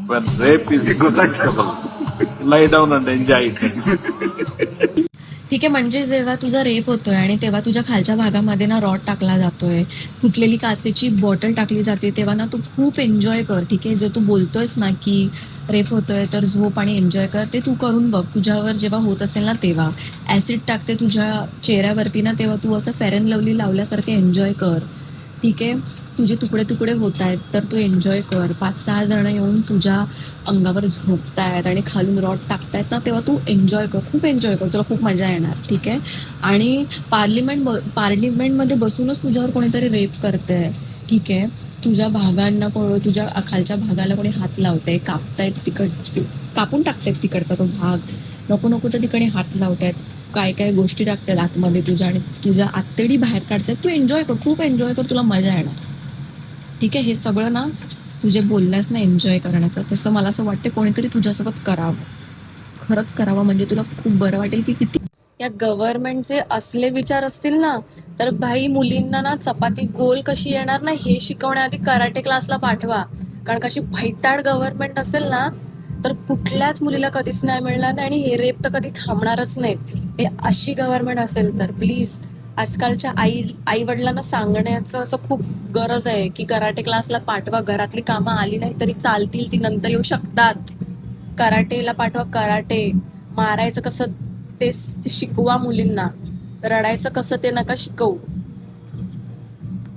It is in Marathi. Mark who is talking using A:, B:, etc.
A: when rape is acceptable. Lie down and enjoy it.
B: ठीक आहे. म्हणजे जेव्हा तुझा रेप होतोय आणि तेव्हा तुझ्या खालच्या भागामध्ये ना रॉड टाकला जातोय, फुटलेली काचेची बॉटल टाकली जाते, तेव्हा ना तू खूप एन्जॉय कर. ठीक आहे. जर तू बोलतोयस ना की रेप होतोय तर झोप आणि एन्जॉय कर, ते तू करून बघ. तुझ्यावर जेव्हा होत असेल ना तेव्हा ऍसिड टाकते तुझ्या चेहऱ्यावरती ना, तेव्हा तू असं फेअर अँड लवली लावल्यासारखं एन्जॉय कर. ठीक आहे. तुझे तुकडे तुकडे होत आहेत तर तू एन्जॉय कर. 5-6 जण येऊन तुझ्या अंगावर झोपतायत आणि खालून रॉड टाकतायत ना, तेव्हा तू एन्जॉय कर, खूप एन्जॉय कर, तुला खूप मजा येणार. ठीक आहे. आणि पार्लिमेंटमध्ये बसूनच तुझ्यावर कोणीतरी रेप करतंय. ठीक आहे. तुझ्या भागांना तुझ्या खालच्या भागाला कोणी हात लावतंय, कापून टाकतायत तिकडचा तो भाग, नको नको तर तिकडे हात लावतायत, काय काय गोष्टी टाकतात आतमध्ये तुझ्या आणि तुझ्या आतडी बाहेर काढतात. तू एन्जॉय कर, खूप एन्जॉय कर, तुला मजा येणार. ठीक आहे. हे सगळं ना तुझे बोलल्यास ना एन्जॉय करण्याचं, तसं मला असं वाटतं कोणीतरी तुझ्यासोबत करावं, खरंच करावं. म्हणजे तुला खूप बरं वाटेल की किती या गव्हर्नमेंटचे असले विचार असतील ना, तर भाई मुलींना ना चपाती गोल कशी येणार ना हे शिकवण्याआधी कराटे क्लासला पाठवा. कारण कशी भैताड गव्हर्नमेंट असेल ना तर कुठल्याच मुलीला कधीच नाही मिळणार नाही आणि हे रेप तर कधी थांबणारच नाहीत. हे अशी गव्हर्नमेंट असेल तर प्लीज आजकालच्या आई वडिलांना सांगण्याचं असं खूप गरज आहे की कराटे क्लासला पाठवा. घरातली कामं आली नाही तरी चालतील, ती नंतर येऊ शकतात. कराटेला पाठवा. कराटे मारायचं कसं ते शिकवा मुलींना, रडायचं कसं ते नका शिकवू.